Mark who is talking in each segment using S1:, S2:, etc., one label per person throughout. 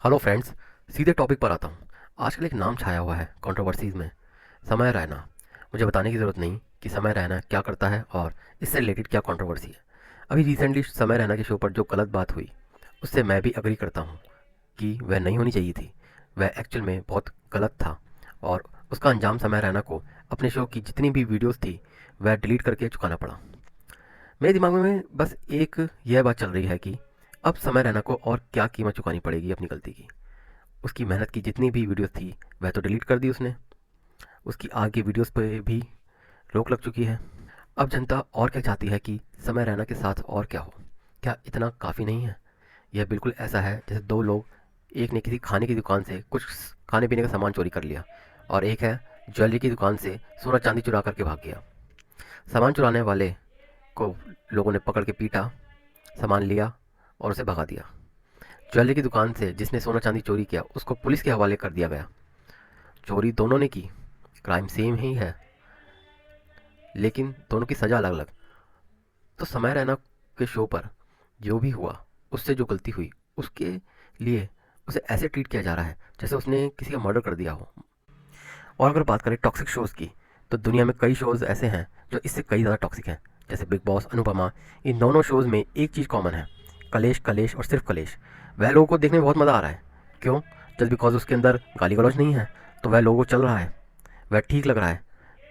S1: Hello friends, सीधे topic पर आता हूँ। आजकल एक नाम छाया हुआ है कंट्रोवर्सीज़ में, समय रैना। मुझे बताने की ज़रूरत नहीं कि समय रैना क्या करता है और इससे रिलेटेड क्या कंट्रोवर्सी है। अभी रिसेंटली समय रैना के शो पर जो गलत बात हुई, उससे मैं भी अग्री करता हूँ कि वह नहीं होनी चाहिए थी। वह एक्चुअल में बहुत गलत था और उसका अंजाम समय रैना को अपने शो की जितनी भी वीडियोज़ थी वह डिलीट करके चुकाना पड़ा। मेरे दिमाग में बस एक यह बात चल रही है कि अब समय रैना को और क्या कीमत चुकानी पड़ेगी अपनी गलती की। उसकी मेहनत की जितनी भी वीडियोस थी वह तो डिलीट कर दी उसने। उसकी आगे वीडियोस पे भी रोक लग चुकी है। अब जनता और क्या चाहती है कि समय रैना के साथ और क्या हो। क्या इतना काफ़ी नहीं है? यह बिल्कुल ऐसा है जैसे दो लोग, एक ने किसी खाने की दुकान से कुछ खाने पीने का सामान चोरी कर लिया और एक है ज्वेलरी की दुकान से सोना चांदी चुरा करके भाग गया। सामान चुराने वाले को लोगों ने पकड़ के पीटा, सामान लिया और उसे भगा दिया। ज्वेलरी की दुकान से जिसने सोना चांदी चोरी किया उसको पुलिस के हवाले कर दिया गया। चोरी दोनों ने की, क्राइम सेम ही है, लेकिन दोनों की सज़ा अलग अलग। तो समय रैना के शो पर जो भी हुआ, उससे जो गलती हुई, उसके लिए उसे ऐसे ट्रीट किया जा रहा है जैसे उसने किसी का मर्डर कर दिया हो। और अगर बात करें टॉक्सिक शोज़ की, तो दुनिया में कई शोज़ ऐसे हैं जो इससे कई ज़्यादा टॉक्सिक हैं। जैसे बिग बॉस, अनुपमा। इन दोनों शोज़ में एक चीज़ कॉमन है, कलेश, कलेश और सिर्फ कलेश। वह लोगों को देखने में बहुत मज़ा आ रहा है। क्यों? जस्ट बिकॉज उसके अंदर गाली गलौज नहीं है तो वह लोगों को चल रहा है, वह ठीक लग रहा है।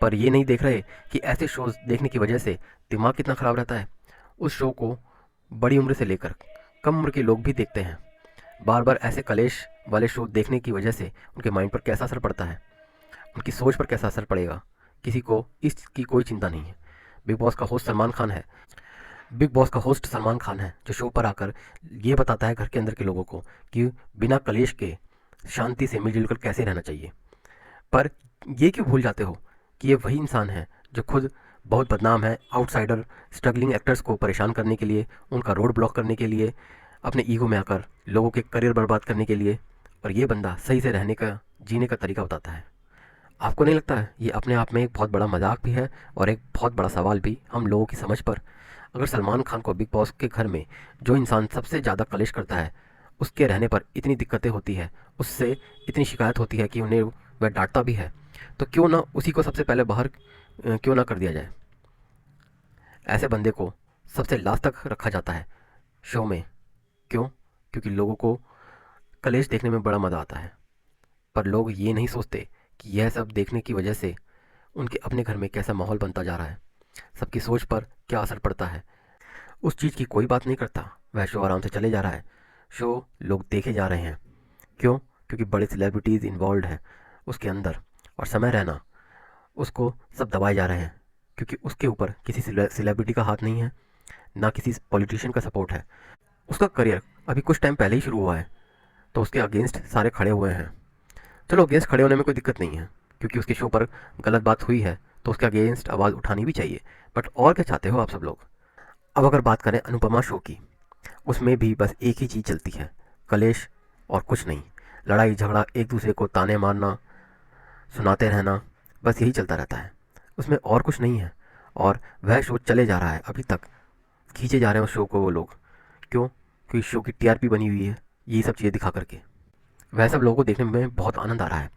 S1: पर ये नहीं देख रहे कि ऐसे शोज़ देखने की वजह से दिमाग कितना ख़राब रहता है। उस शो को बड़ी उम्र से लेकर कम उम्र के लोग भी देखते हैं। बार बार ऐसे कलेश वाले शो देखने की वजह से उनके माइंड पर कैसा असर पड़ता है, उनकी सोच पर कैसा असर पड़ेगा, किसी को इसकी कोई चिंता नहीं है। बिग बॉस का होस्ट सलमान खान है। बिग बॉस का होस्ट सलमान खान है जो शो पर आकर ये बताता है घर के अंदर के लोगों को कि बिना कलेश के शांति से मिलजुल कर कैसे रहना चाहिए। पर ये क्यों भूल जाते हो कि ये वही इंसान है जो खुद बहुत बदनाम है, आउटसाइडर स्ट्रगलिंग एक्टर्स को परेशान करने के लिए, उनका रोड ब्लॉक करने के लिए, अपने ईगो में आकर लोगों के करियर बर्बाद करने के लिए। और ये बंदा सही से रहने का, जीने का तरीका बताता है। आपको नहीं लगता है ये अपने आप में एक बहुत बड़ा मजाक भी है और एक बहुत बड़ा सवाल भी हम लोगों की समझ पर? अगर सलमान खान को बिग बॉस के घर में जो इंसान सबसे ज़्यादा कलेश करता है, उसके रहने पर इतनी दिक्कतें होती है, उससे इतनी शिकायत होती है कि उन्हें वह डांटता भी है, तो क्यों ना उसी को सबसे पहले बाहर क्यों ना कर दिया जाए? ऐसे बंदे को सबसे लास्ट तक रखा जाता है शो में। क्यों? क्योंकि लोगों को कलेश देखने में बड़ा मज़ा आता है। पर लोग ये नहीं सोचते कि यह सब देखने की वजह से उनके अपने घर में कैसा माहौल बनता जा रहा है, सबकी सोच पर क्या असर पड़ता है। उस चीज़ की कोई बात नहीं करता। वह शो आराम से चले जा रहा है, शो लोग देखे जा रहे हैं। क्यों? क्योंकि बड़े सेलिब्रिटीज़ इन्वॉल्व हैं उसके अंदर, और समय रहना उसको सब दबाए जा रहे हैं क्योंकि उसके ऊपर किसी सेलिब्रिटी का हाथ नहीं है, ना किसी पॉलिटिशियन का सपोर्ट है। उसका करियर अभी कुछ टाइम पहले ही शुरू हुआ है, तो उसके अगेंस्ट सारे खड़े हुए हैं। चलो, अगेंस्ट खड़े होने में कोई दिक्कत नहीं है, क्योंकि उसके शो पर गलत बात हुई है तो उसके अगेंस्ट आवाज़ उठानी भी चाहिए। बट और क्या चाहते हो आप सब लोग? अब अगर बात करें अनुपमा शो की, उसमें भी बस एक ही चीज़ चलती है, कलेश और कुछ नहीं। लड़ाई झगड़ा, एक दूसरे को ताने मारना, सुनाते रहना, बस यही चलता रहता है। उसमें और कुछ नहीं है। और वह शो चले जा रहा है, अभी तक खींचे जा रहे हैं उस शो को वो लोग। क्यों? क्योंकि शो की टीआरपी बनी हुई है ये सब चीज़ें दिखा करके। वह सब लोगों को देखने में बहुत आनंद आ रहा है।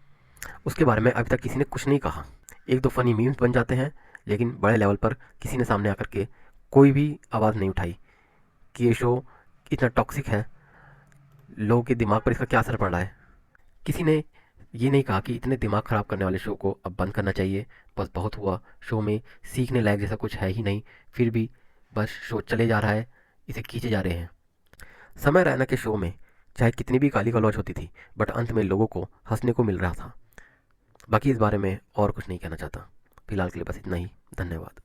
S1: उसके बारे में अभी तक किसी ने कुछ नहीं कहा। एक दो फनी मीम्स बन जाते हैं, लेकिन बड़े लेवल पर किसी ने सामने आकर के कोई भी आवाज़ नहीं उठाई कि ये शो इतना टॉक्सिक है, लोगों के दिमाग पर इसका क्या असर पड़ रहा है। किसी ने ये नहीं कहा कि इतने दिमाग ख़राब करने वाले शो को अब बंद करना चाहिए, बस बहुत हुआ, शो में सीखने लायक जैसा कुछ है ही नहीं। फिर भी बस शो चले जा रहा है, इसे खींचे जा रहे हैं। समय रैना के शो में चाहे कितनी भी गाली गलौज होती थी, बट अंत में लोगों को हंसने को मिल रहा था। बाकी इस बारे में और कुछ नहीं कहना चाहता। फिलहाल के लिए बस इतना ही। धन्यवाद।